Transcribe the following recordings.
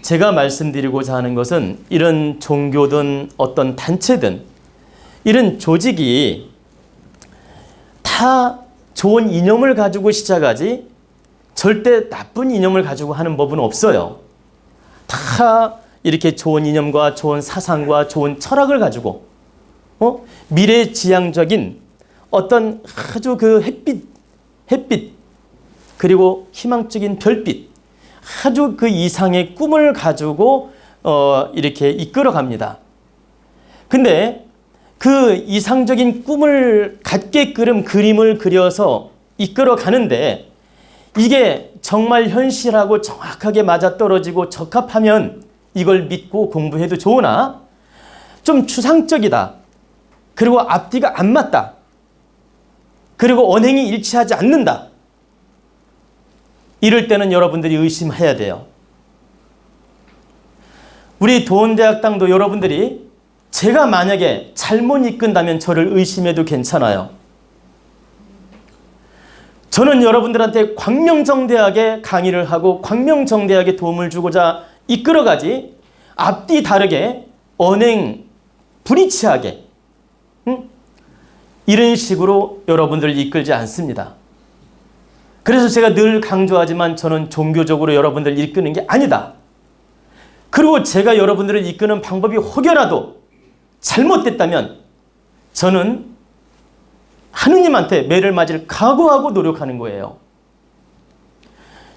제가 말씀드리고자 하는 것은 이런 종교든 어떤 단체든 이런 조직이 다 좋은 이념을 가지고 시작하지 절대 나쁜 이념을 가지고 하는 법은 없어요. 다 이렇게 좋은 이념과 좋은 사상과 좋은 철학을 가지고 미래지향적인 어떤 아주 그 햇빛 그리고 희망적인 별빛 아주 그 이상의 꿈을 가지고 이렇게 이끌어 갑니다. 근데 그 이상적인 꿈을 갖게끔 그림을 그려서 이끌어 가는데 이게 정말 현실하고 정확하게 맞아떨어지고 적합하면 이걸 믿고 공부해도 좋으나 좀 추상적이다. 그리고 앞뒤가 안 맞다. 그리고 언행이 일치하지 않는다. 이럴 때는 여러분들이 의심해야 돼요. 우리 도원대학당도 여러분들이 제가 만약에 잘못 이끈다면 저를 의심해도 괜찮아요. 저는 여러분들한테 광명정대학에 강의를 하고 광명정대학에 도움을 주고자 이끌어가지 앞뒤 다르게 언행 불이치하게 이런 식으로 여러분들을 이끌지 않습니다. 그래서 제가 늘 강조하지만 저는 종교적으로 여러분들을 이끄는 게 아니다. 그리고 제가 여러분들을 이끄는 방법이 혹여라도 잘못됐다면 저는 하느님한테 매를 맞을 각오하고 노력하는 거예요.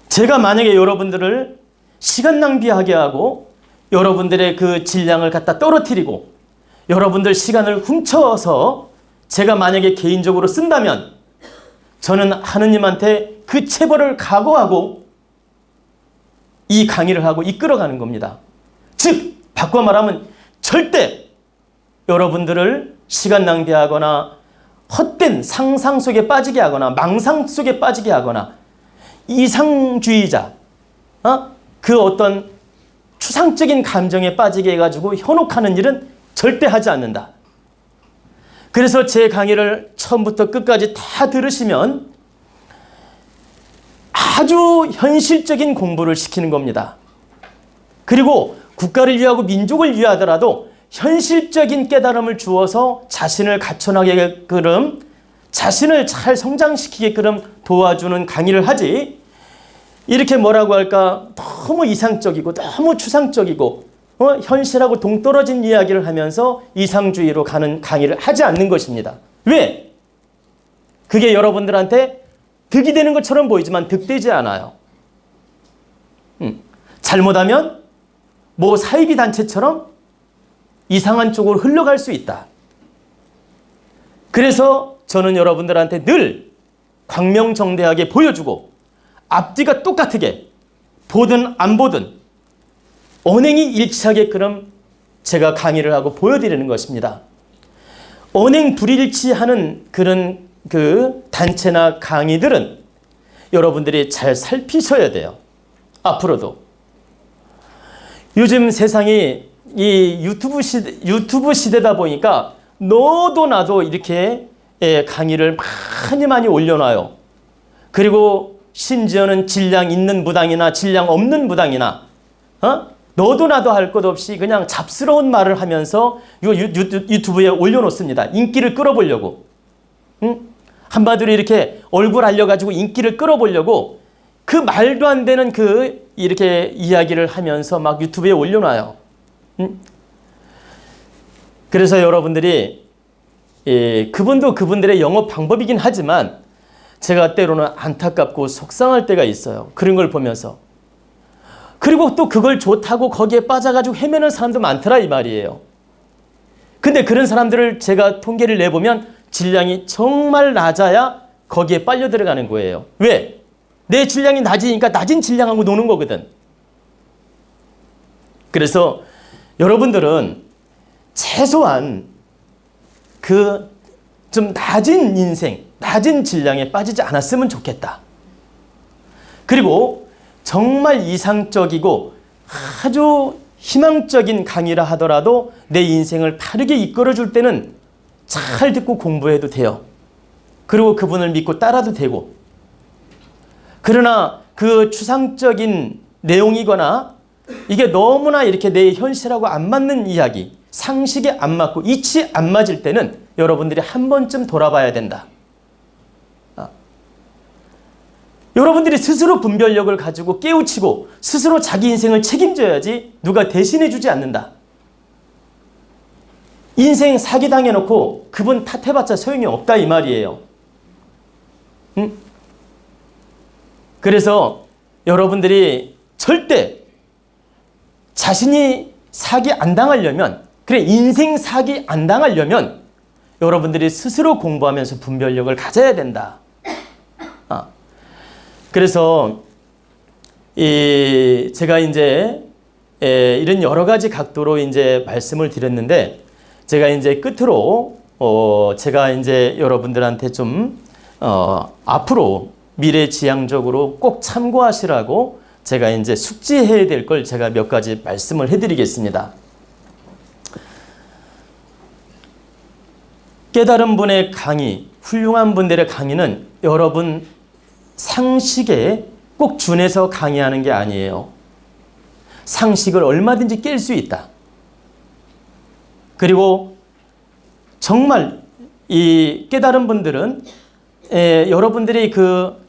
제가 만약에 여러분들을 시간 낭비하게 하고 여러분들의 그 질량을 갖다 떨어뜨리고 여러분들 시간을 훔쳐서 제가 만약에 개인적으로 쓴다면 저는 하느님한테 그 체벌을 각오하고 이 강의를 하고 이끌어가는 겁니다. 즉 바꿔 말하면 절대 여러분들을 시간 낭비하거나 헛된 상상 속에 빠지게 하거나 망상 속에 빠지게 하거나 이상주의자 그 어떤 추상적인 감정에 빠지게 해가지고 현혹하는 일은 절대 하지 않는다. 그래서 제 강의를 처음부터 끝까지 다 들으시면 아주 현실적인 공부를 시키는 겁니다. 그리고 국가를 위하고 민족을 위하더라도 현실적인 깨달음을 주어서 자신을 갖춰나가게끔 자신을 잘 성장시키게끔 도와주는 강의를 하지 이렇게 뭐라고 할까 너무 이상적이고 너무 추상적이고 현실하고 동떨어진 이야기를 하면서 이상주의로 가는 강의를 하지 않는 것입니다. 왜? 그게 여러분들한테 득이 되는 것처럼 보이지만 득되지 않아요. 잘못하면 뭐 사이비 단체처럼 이상한 쪽으로 흘러갈 수 있다. 그래서 저는 여러분들한테 늘 광명정대하게 보여주고 앞뒤가 똑같게 보든 안 보든 언행이 일치하게끔 제가 강의를 하고 보여드리는 것입니다. 언행 불일치하는 그런 그 단체나 강의들은 여러분들이 잘 살피셔야 돼요. 앞으로도. 요즘 세상이 이 유튜브 시대다 보니까 너도 나도 이렇게 강의를 많이 올려놔요. 그리고 심지어는 질량 있는 무당이나 질량 없는 무당이나 너도 나도 할 것 없이 그냥 잡스러운 말을 하면서 유튜브에 올려놓습니다. 인기를 끌어보려고. 한마디로 이렇게 얼굴 알려가지고 인기를 끌어보려고 그 말도 안 되는 그 이렇게 이야기를 하면서 막 유튜브에 올려놔요. 그래서 여러분들이 그분도 그분들의 영업 방법이긴 하지만 제가 때로는 안타깝고 속상할 때가 있어요. 그런 걸 보면서. 그리고 또 그걸 좋다고 거기에 빠져가지고 헤매는 사람도 많더라 이 말이에요. 근데 그런 사람들을 제가 통계를 내보면 질량이 정말 낮아야 거기에 빨려 들어가는 거예요. 왜? 내 질량이 낮으니까 낮은 질량하고 노는 거거든. 그래서 여러분들은 최소한 그 좀 낮은 인생, 낮은 질량에 빠지지 않았으면 좋겠다. 그리고 정말 이상적이고 아주 희망적인 강의라 하더라도 내 인생을 바르게 이끌어줄 때는 잘 듣고 공부해도 돼요. 그리고 그분을 믿고 따라도 되고. 그러나 그 추상적인 내용이거나 이게 너무나 이렇게 내 현실하고 안 맞는 이야기, 상식에 안 맞고 이치 안 맞을 때는 여러분들이 한 번쯤 돌아봐야 된다. 여러분들이 스스로 분별력을 가지고 깨우치고 스스로 자기 인생을 책임져야지 누가 대신해 주지 않는다. 인생 사기당해놓고 그분 탓해봤자 소용이 없다 이 말이에요. 응? 그래서 여러분들이 절대 자신이 사기 안 당하려면, 그래 인생 사기 안 당하려면 여러분들이 스스로 공부하면서 분별력을 가져야 된다. 그래서 제가 이제 이런 여러 가지 각도로 이제 말씀을 드렸는데, 제가 이제 끝으로 제가 이제 여러분들한테 좀 앞으로 미래지향적으로 꼭 참고하시라고 제가 이제 숙지해야 될 걸 제가 몇 가지 말씀을 해드리겠습니다. 깨달은 분의 강의, 훌륭한 분들의 강의는 여러분 상식에 꼭 준해서 강의하는 게 아니에요. 상식을 얼마든지 깰 수 있다. 그리고 정말 이 깨달은 분들은 여러분들이 그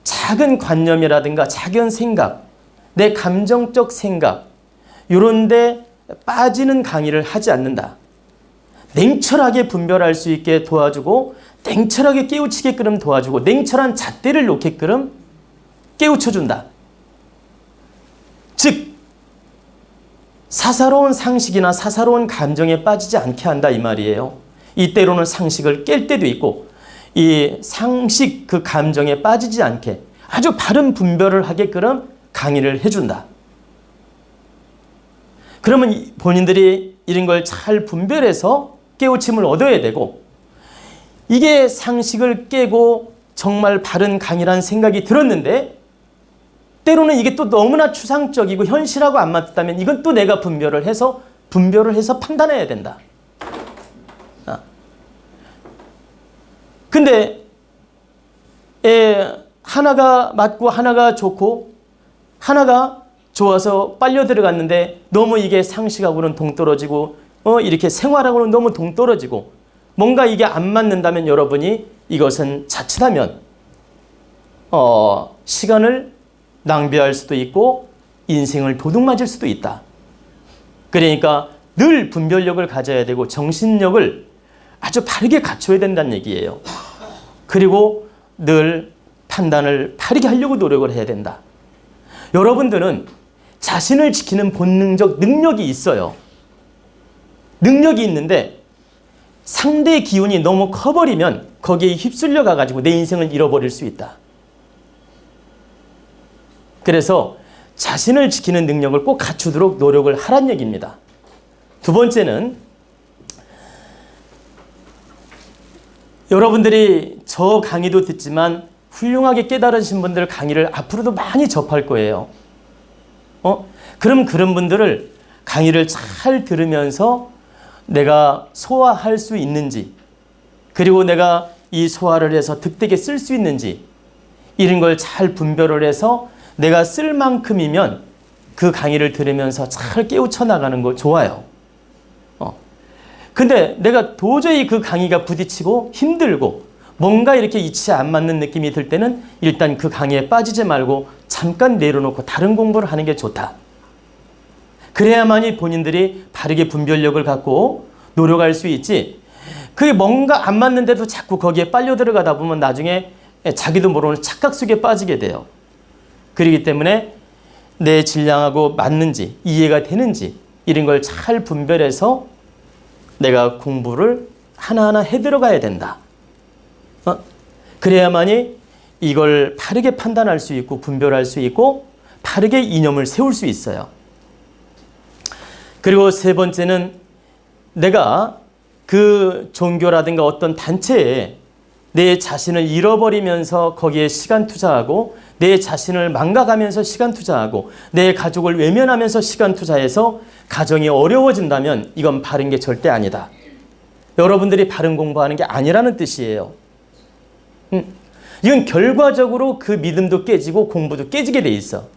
작은 관념이라든가 작은 생각, 내 감정적 생각 이런 데 빠지는 강의를 하지 않는다. 냉철하게 분별할 수 있게 도와주고 냉철하게 깨우치게끔 도와주고 냉철한 잣대를 놓게끔 깨우쳐준다. 즉 사사로운 상식이나 사사로운 감정에 빠지지 않게 한다 이 말이에요. 이때로는 상식을 깰 때도 있고 이 상식 그 감정에 빠지지 않게 아주 바른 분별을 하게끔 강의를 해준다. 그러면 본인들이 이런 걸 잘 분별해서 깨우침을 얻어야 되고, 이게 상식을 깨고 정말 바른 강의라는 생각이 들었는데 때로는 이게 또 너무나 추상적이고 현실하고 안 맞다면 이건 또 내가 분별을 해서 판단해야 된다. 근데 하나가 맞고 하나가 좋고 하나가 좋아서 빨려 들어갔는데 너무 이게 상식하고는 동떨어지고 이렇게 생활하고는 너무 동떨어지고 뭔가 이게 안 맞는다면 여러분이 이것은 자칫하면 시간을 낭비할 수도 있고 인생을 도둑맞을 수도 있다. 그러니까 늘 분별력을 가져야 되고 정신력을 아주 바르게 갖춰야 된다는 얘기예요. 그리고 늘 판단을 바르게 하려고 노력을 해야 된다. 여러분들은 자신을 지키는 본능적 능력이 있어요. 능력이 있는데 상대의 기운이 너무 커버리면 거기에 휩쓸려 가가지고 내 인생을 잃어버릴 수 있다. 그래서 자신을 지키는 능력을 꼭 갖추도록 노력을 하란 얘기입니다. 두 번째는 여러분들이 저 강의도 듣지만 훌륭하게 깨달으신 분들 강의를 앞으로도 많이 접할 거예요. 그럼 그런 분들을 강의를 잘 들으면서 내가 소화할 수 있는지, 그리고 내가 이 소화를 해서 득되게 쓸 수 있는지 이런 걸 잘 분별을 해서 내가 쓸 만큼이면 그 강의를 들으면서 잘 깨우쳐 나가는 거 좋아요. 근데 내가 도저히 그 강의가 부딪히고 힘들고 뭔가 이렇게 이치에 안 맞는 느낌이 들 때는 일단 그 강의에 빠지지 말고 잠깐 내려놓고 다른 공부를 하는 게 좋다. 그래야만이 본인들이 바르게 분별력을 갖고 노력할 수 있지, 그게 뭔가 안 맞는데도 자꾸 거기에 빨려 들어가다 보면 나중에 자기도 모르는 착각 속에 빠지게 돼요. 그렇기 때문에 내 질량하고 맞는지 이해가 되는지 이런 걸 잘 분별해서 내가 공부를 하나하나 해 들어가야 된다. 그래야만이 이걸 바르게 판단할 수 있고 분별할 수 있고 바르게 이념을 세울 수 있어요. 그리고 세 번째는 내가 그 종교라든가 어떤 단체에 내 자신을 잃어버리면서 거기에 시간 투자하고 내 자신을 망가가면서 시간 투자하고 내 가족을 외면하면서 시간 투자해서 가정이 어려워진다면 이건 바른 게 절대 아니다. 여러분들이 바른 공부하는 게 아니라는 뜻이에요. 이건 결과적으로 그 믿음도 깨지고 공부도 깨지게 돼 있어.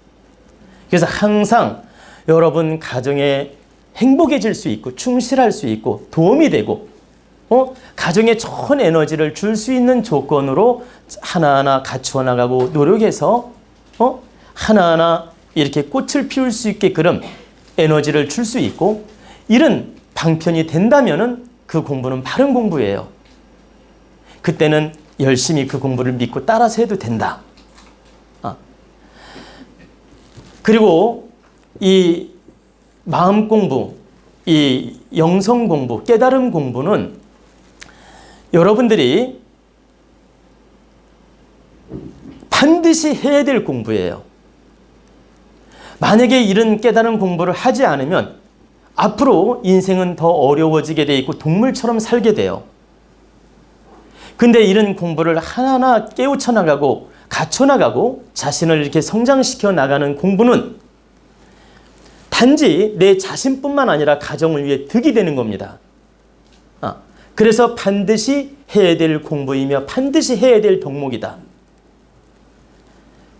그래서 항상 여러분 가정에 행복해질 수 있고 충실할 수 있고 도움이 되고 가정에 좋은 에너지를 줄 수 있는 조건으로 하나하나 갖추어 나가고 노력해서 하나하나 이렇게 꽃을 피울 수 있게끔 에너지를 줄 수 있고 이런 방편이 된다면은 그 공부는 바른 공부예요. 그때는 열심히 그 공부를 믿고 따라서 해도 된다. 그리고 이 마음 공부, 이 영성 공부, 깨달음 공부는 여러분들이 반드시 해야 될 공부예요. 만약에 이런 깨달음 공부를 하지 않으면 앞으로 인생은 더 어려워지게 돼 있고 동물처럼 살게 돼요. 근데 이런 공부를 하나하나 깨우쳐 나가고 갖춰 나가고 자신을 이렇게 성장시켜 나가는 공부는 단지 내 자신뿐만 아니라 가정을 위해 득이 되는 겁니다. 그래서 반드시 해야 될 공부이며 반드시 해야 될 덕목이다.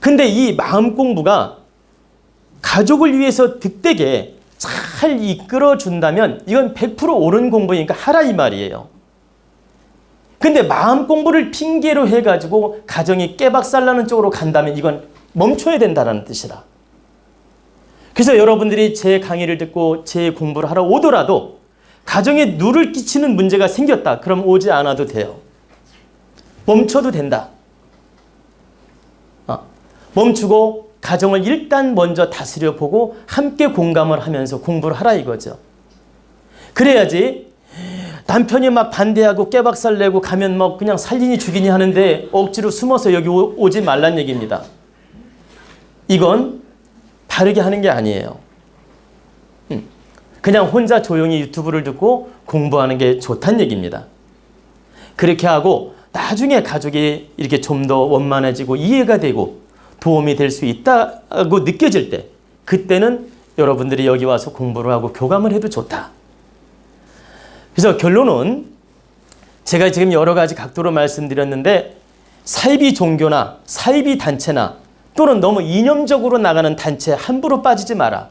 근데 이 마음 공부가 가족을 위해서 득되게 잘 이끌어준다면 이건 100% 옳은 공부니까 하라 이 말이에요. 근데 마음 공부를 핑계로 해가지고 가정이 깨박살나는 쪽으로 간다면 이건 멈춰야 된다는 뜻이라. 그래서 여러분들이 제 강의를 듣고 제 공부를 하러 오더라도 가정에 누를 끼치는 문제가 생겼다. 그럼 오지 않아도 돼요. 멈춰도 된다. 멈추고 가정을 일단 먼저 다스려 보고 함께 공감을 하면서 공부를 하라 이거죠. 그래야지 남편이 막 반대하고 깨박살 내고 가면 뭐 그냥 살리니 죽이니 하는데 억지로 숨어서 여기 오지 말란 얘기입니다. 이건 바르게 하는 게 아니에요. 그냥 혼자 조용히 유튜브를 듣고 공부하는 게 좋다는 얘기입니다. 그렇게 하고 나중에 가족이 이렇게 좀 더 원만해지고 이해가 되고 도움이 될 수 있다고 느껴질 때 그때는 여러분들이 여기 와서 공부를 하고 교감을 해도 좋다. 그래서 결론은 제가 지금 여러 가지 각도로 말씀드렸는데 사이비 종교나 사이비 단체나 또는 너무 이념적으로 나가는 단체에 함부로 빠지지 마라.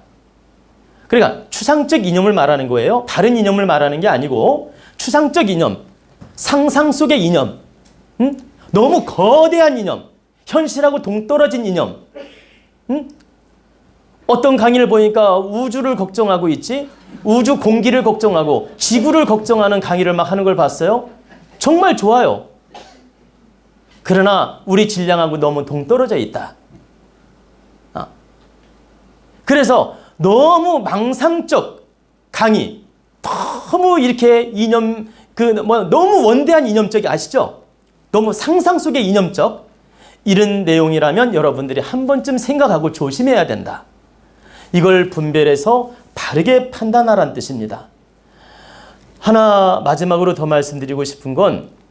그러니까 추상적 이념을 말하는 거예요. 다른 이념을 말하는 게 아니고 추상적 이념, 상상 속의 이념, 너무 거대한 이념, 현실하고 동떨어진 이념. 어떤 강의를 보니까 우주를 걱정하고 있지? 우주 공기를 걱정하고 지구를 걱정하는 강의를 막 하는 걸 봤어요. 정말 좋아요. 그러나 우리 질량하고 너무 동떨어져 있다. 그래서 너무 망상적 강의, 너무 이렇게 이념, 너무 원대한 이념적이 아시죠? 너무 상상 속의 이념적 이런 내용이라면 여러분들이 한 번쯤 생각하고 조심해야 된다. 이걸 분별해서 바르게 판단하라는 뜻입니다. 하나 마지막으로 더 말씀드리고 싶은 건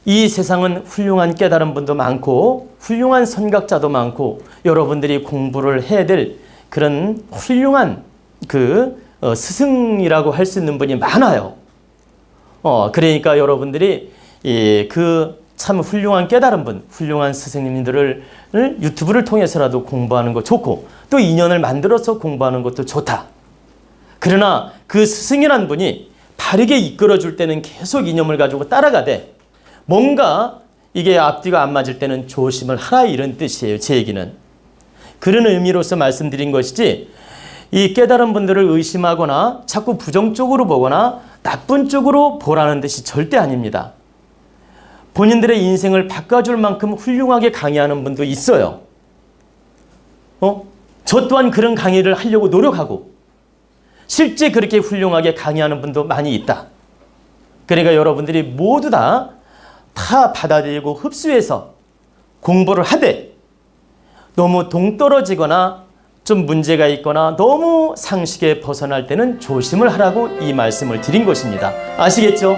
이 세상은 훌륭한 깨달은 분도 많고 훌륭한 선각자도 많고 여러분들이 공부를 해야 될 그런 훌륭한 스승이라고 할 수 있는 분이 많아요. 그러니까 여러분들이 참 훌륭한 깨달은 분, 훌륭한 스승님들을 유튜브를 통해서라도 공부하는 거 좋고 또 인연을 만들어서 공부하는 것도 좋다. 그러나 그 스승이란 분이 바르게 이끌어줄 때는 계속 이념을 가지고 따라가되 뭔가 이게 앞뒤가 안 맞을 때는 조심을 하라 이런 뜻이에요. 제 얘기는. 그런 의미로서 말씀드린 것이지 이 깨달은 분들을 의심하거나 자꾸 부정적으로 보거나 나쁜 쪽으로 보라는 뜻이 절대 아닙니다. 본인들의 인생을 바꿔줄 만큼 훌륭하게 강의하는 분도 있어요. 저 또한 그런 강의를 하려고 노력하고 실제 그렇게 훌륭하게 강의하는 분도 많이 있다. 그러니까 여러분들이 모두 다 받아들이고 흡수해서 공부를 하되 너무 동떨어지거나 좀 문제가 있거나 너무 상식에 벗어날 때는 조심을 하라고 이 말씀을 드린 것입니다. 아시겠죠?